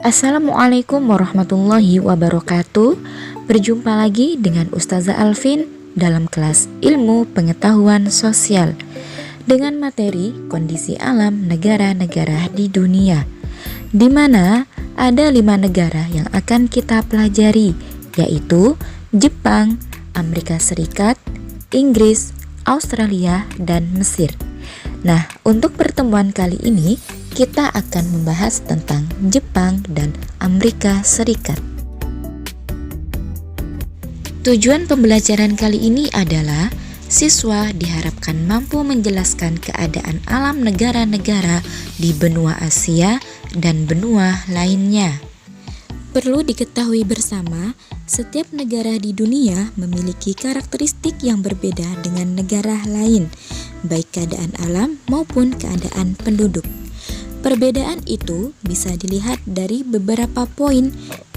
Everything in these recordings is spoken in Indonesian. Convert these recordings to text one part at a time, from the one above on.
Assalamualaikum warahmatullahi wabarakatuh. Berjumpa lagi dengan Ustazah Alvin dalam kelas Ilmu Pengetahuan Sosial dengan materi kondisi alam negara-negara di dunia, di mana ada 5 negara yang akan kita pelajari, yaitu Jepang, Amerika Serikat, Inggris, Australia, dan Mesir. Nah, untuk pertemuan kali ini kita akan membahas tentang Jepang dan Amerika Serikat. Tujuan pembelajaran kali ini adalah siswa diharapkan mampu menjelaskan keadaan alam negara-negara di benua Asia dan benua lainnya. Perlu diketahui bersama, setiap negara di dunia memiliki karakteristik yang berbeda dengan negara lain, baik keadaan alam maupun keadaan penduduk. Perbedaan itu bisa dilihat dari beberapa poin.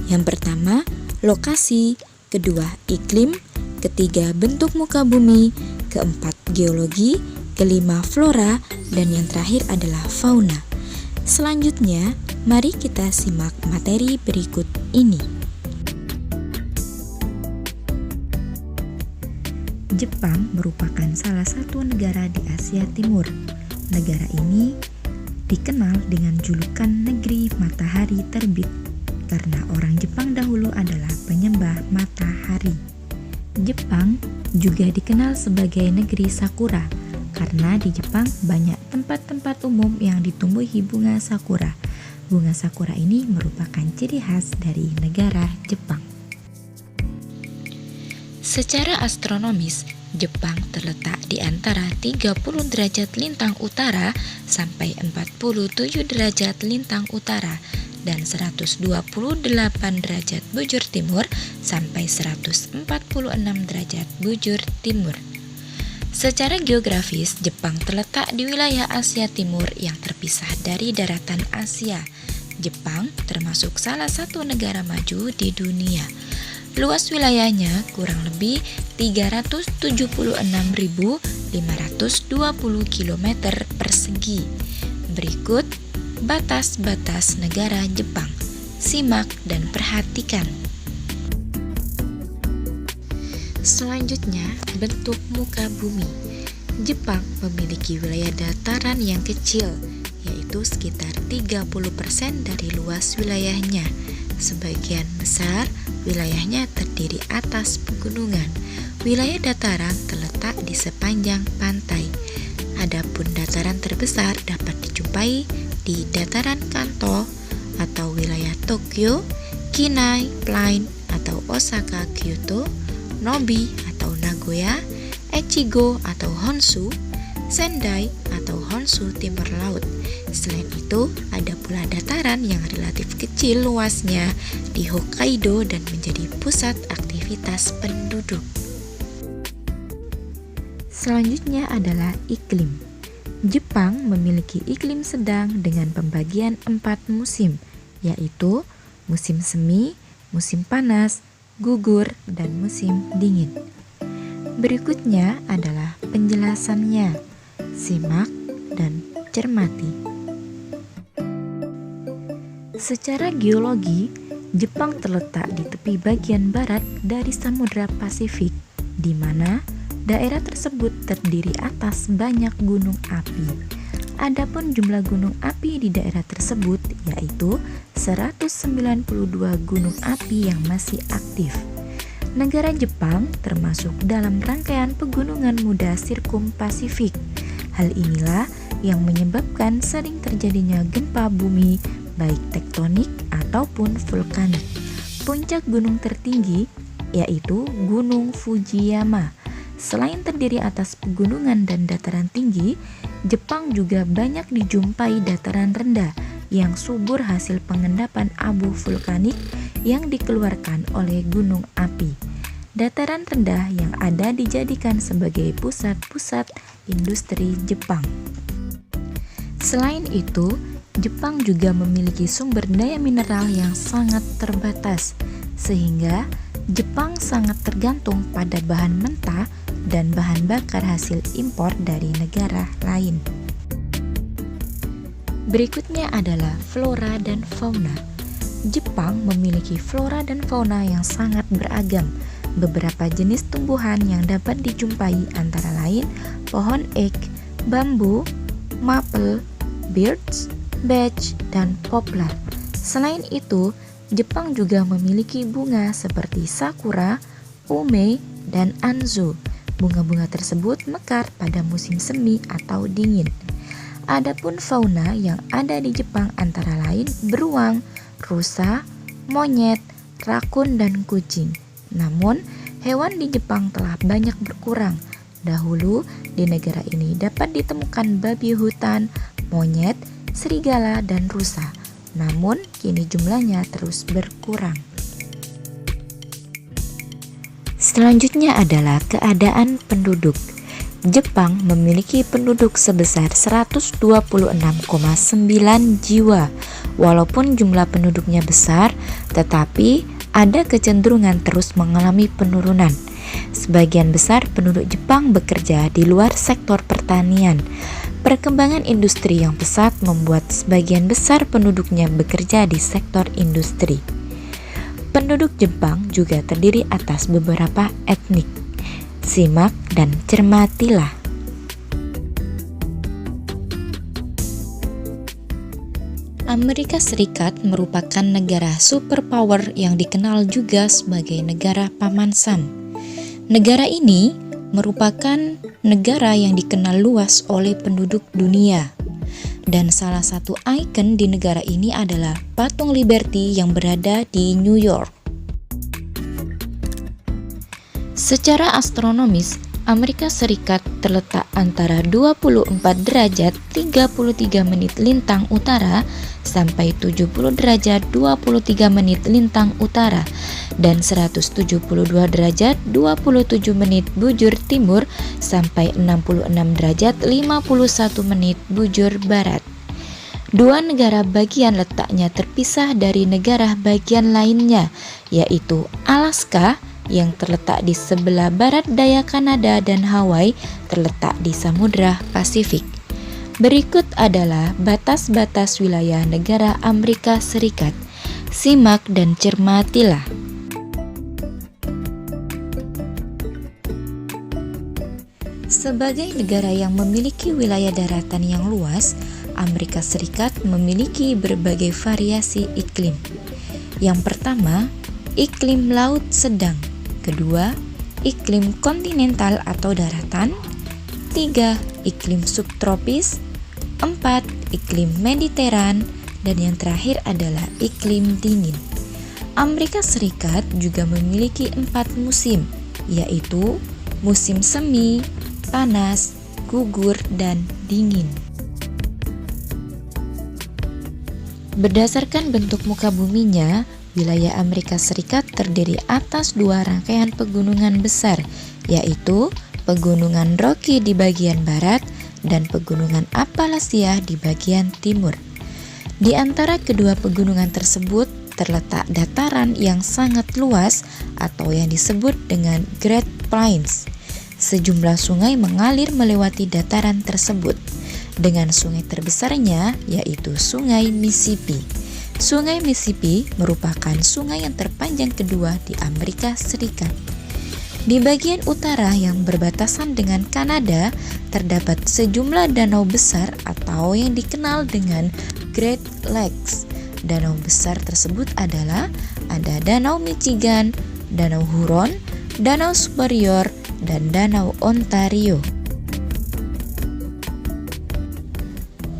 Yang pertama, lokasi, kedua, iklim, ketiga, bentuk muka bumi, keempat, geologi, kelima, flora, dan yang terakhir adalah fauna. Selanjutnya, mari kita simak materi berikut ini. Jepang merupakan salah satu negara di Asia Timur. Negara ini dikenal dengan julukan negeri matahari terbit karena orang Jepang dahulu adalah penyembah matahari. Jepang juga dikenal sebagai negeri sakura karena di Jepang banyak tempat-tempat umum yang ditumbuhi bunga sakura. Bunga sakura ini merupakan ciri khas dari negara Jepang. Secara astronomis, Jepang terletak di antara 30 derajat lintang utara sampai 47 derajat lintang utara dan 128 derajat bujur timur sampai 146 derajat bujur timur. Secara geografis, Jepang terletak di wilayah Asia Timur yang terpisah dari daratan Asia. Jepang termasuk salah satu negara maju di dunia. Luas wilayahnya kurang lebih 376.520 km persegi. Berikut batas-batas negara Jepang. Simak dan perhatikan. Selanjutnya, bentuk muka bumi. Jepang memiliki wilayah dataran yang kecil, yaitu sekitar 30% dari luas wilayahnya. Sebagian besar wilayahnya terdiri atas pegunungan. Wilayah dataran terletak di sepanjang pantai. Adapun dataran terbesar dapat dijumpai di dataran Kanto atau wilayah Tokyo, Kinai Plain atau Osaka Kyoto, Nobi atau Nagoya, Echigo atau Honshu, Sendai atau Honshu Timur Laut. Selain itu, ada pula dataran yang relatif kecil luasnya di Hokkaido dan menjadi pusat aktivitas penduduk. Selanjutnya adalah iklim. Jepang memiliki iklim sedang dengan pembagian 4 musim, yaitu musim semi, musim panas, gugur, dan musim dingin. Berikutnya adalah penjelasannya. Simak dan cermati. Secara geologi, Jepang terletak di tepi bagian barat dari Samudra Pasifik, di mana daerah tersebut terdiri atas banyak gunung api. Adapun jumlah gunung api di daerah tersebut yaitu 192 gunung api yang masih aktif. Negara Jepang termasuk dalam rangkaian pegunungan muda Sirkum Pasifik. Hal inilah yang menyebabkan sering terjadinya gempa bumi baik tektonik ataupun vulkanik. Puncak gunung tertinggi yaitu Gunung Fujiyama. Selain terdiri atas pegunungan dan dataran tinggi, Jepang juga banyak dijumpai dataran rendah yang subur hasil pengendapan abu vulkanik yang dikeluarkan oleh gunung api. Dataran rendah yang ada dijadikan sebagai pusat-pusat industri Jepang. Selain itu, Jepang juga memiliki sumber daya mineral yang sangat terbatas, sehingga Jepang sangat tergantung pada bahan mentah dan bahan bakar hasil impor dari negara lain. Berikutnya adalah flora dan fauna. Jepang memiliki flora dan fauna yang sangat beragam. Beberapa jenis tumbuhan yang dapat dijumpai antara lain pohon ek, bambu, maple, birch, beech, dan poplar. Selain itu, Jepang juga memiliki bunga seperti sakura, ume, dan anzo. Bunga-bunga tersebut mekar pada musim semi atau dingin. Adapun fauna yang ada di Jepang antara lain beruang, rusa, monyet, rakun, dan kucing. Namun, hewan di Jepang telah banyak berkurang. Dahulu, di negara ini dapat ditemukan babi hutan, monyet, serigala, dan rusa. Namun, kini jumlahnya terus berkurang. Selanjutnya adalah keadaan penduduk. Jepang memiliki penduduk sebesar 126,9 jiwa. Walaupun jumlah penduduknya besar, tetapi ada kecenderungan terus mengalami penurunan. Sebagian besar penduduk Jepang bekerja di luar sektor pertanian. Perkembangan industri yang pesat membuat sebagian besar penduduknya bekerja di sektor industri. Penduduk Jepang juga terdiri atas beberapa etnik. Simak dan cermatilah. Amerika Serikat merupakan negara superpower yang dikenal juga sebagai negara paman Sam. Negara ini merupakan negara yang dikenal luas oleh penduduk dunia. Dan salah satu ikon di negara ini adalah Patung Liberty yang berada di New York. Secara astronomis, Amerika Serikat terletak antara 24 derajat 33 menit lintang utara sampai 70 derajat 23 menit lintang utara dan 172 derajat 27 menit bujur timur sampai 66 derajat 51 menit bujur barat. Dua negara bagian letaknya terpisah dari negara bagian lainnya, yaitu Alaska yang terletak di sebelah barat daya Kanada dan Hawaii terletak di Samudra Pasifik. Berikut adalah batas-batas wilayah negara Amerika Serikat. Simak dan cermatilah. Sebagai negara yang memiliki wilayah daratan yang luas, Amerika Serikat memiliki berbagai variasi iklim. Yang pertama, iklim laut sedang. Kedua, iklim kontinental atau daratan. 3, iklim subtropis. 4, iklim mediteran. Dan yang terakhir adalah iklim dingin. Amerika Serikat juga memiliki 4 musim, yaitu musim semi, panas, gugur, dan dingin. Berdasarkan bentuk muka buminya, wilayah Amerika Serikat terdiri atas 2 rangkaian pegunungan besar, yaitu Pegunungan Rocky di bagian barat dan Pegunungan Appalachia di bagian timur. Di antara kedua pegunungan tersebut terletak dataran yang sangat luas atau yang disebut dengan Great Plains. Sejumlah sungai mengalir melewati dataran tersebut, dengan sungai terbesarnya yaitu Sungai Mississippi. Sungai Mississippi merupakan sungai yang terpanjang kedua di Amerika Serikat. Di bagian utara yang berbatasan dengan Kanada, terdapat sejumlah danau besar atau yang dikenal dengan Great Lakes. Danau besar tersebut adalah ada Danau Michigan, Danau Huron, Danau Superior, dan Danau Ontario.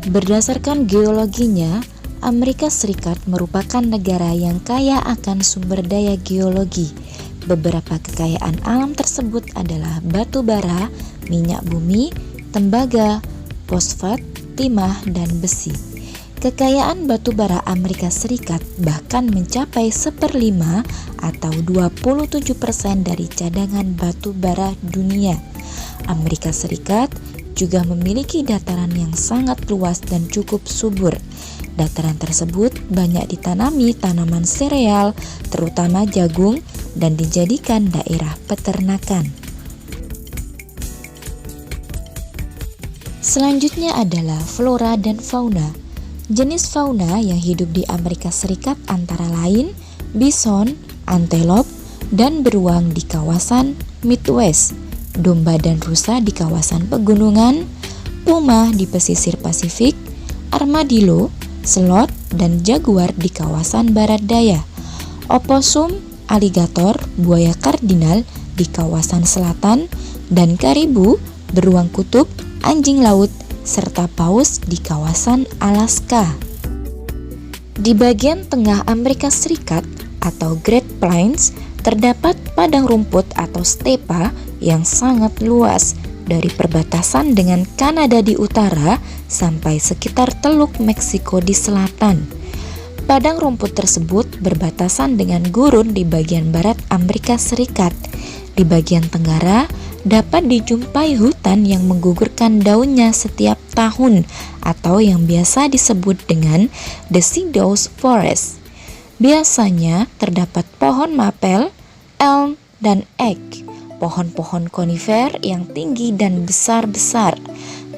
Berdasarkan geologinya, Amerika Serikat merupakan negara yang kaya akan sumber daya geologi. Beberapa kekayaan alam tersebut adalah batu bara, minyak bumi, tembaga, fosfat, timah, dan besi. Kekayaan batu bara Amerika Serikat bahkan mencapai 1/5 atau 27% dari cadangan batu bara dunia. Amerika Serikat juga memiliki dataran yang sangat luas dan cukup subur. Dataran tersebut banyak ditanami tanaman sereal, terutama jagung, dan dijadikan daerah peternakan. Selanjutnya adalah flora dan fauna. Jenis fauna yang hidup di Amerika Serikat antara lain bison, antelop, dan beruang di kawasan Midwest, domba dan rusa di kawasan pegunungan, puma di pesisir Pasifik, armadillo, sloth, dan jaguar di kawasan barat daya, oposum, aligator, buaya kardinal di kawasan selatan, dan karibu, beruang kutub, anjing laut, serta paus di kawasan Alaska. Di bagian tengah Amerika Serikat atau Great Plains terdapat padang rumput atau stepa yang sangat luas dari perbatasan dengan Kanada di utara sampai sekitar Teluk Meksiko di selatan. Padang rumput tersebut berbatasan dengan gurun di bagian barat Amerika Serikat. Di bagian tenggara dapat dijumpai hutan yang menggugurkan daunnya setiap tahun atau yang biasa disebut dengan deciduous forest. Biasanya terdapat pohon mapel, elm, dan oak, pohon-pohon konifer yang tinggi dan besar-besar,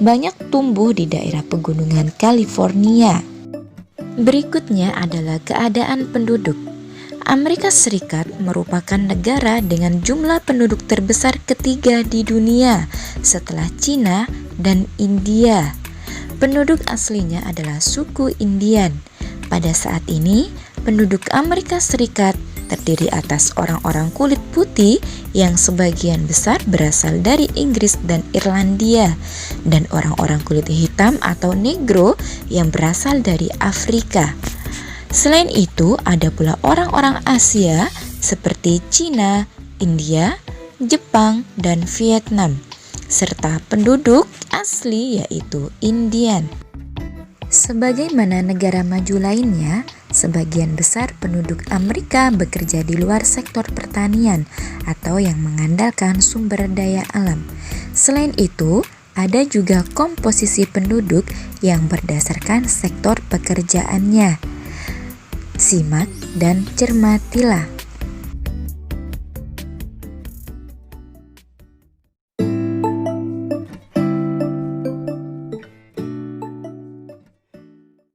banyak tumbuh di daerah pegunungan California. Berikutnya adalah keadaan penduduk. Amerika Serikat merupakan negara dengan jumlah penduduk terbesar ketiga di dunia setelah Cina dan India. Penduduk aslinya adalah suku Indian. Pada saat ini, penduduk Amerika Serikat terdiri atas orang-orang kulit putih yang sebagian besar berasal dari Inggris dan Irlandia, dan orang-orang kulit hitam atau negro yang berasal dari Afrika. Selain itu, ada pula orang-orang Asia seperti Cina, India, Jepang, dan Vietnam, serta penduduk asli yaitu Indian. Sebagaimana negara maju lainnya, sebagian besar penduduk Amerika bekerja di luar sektor pertanian atau yang mengandalkan sumber daya alam. Selain itu, ada juga komposisi penduduk yang berdasarkan sektor pekerjaannya. Simak dan cermatilah.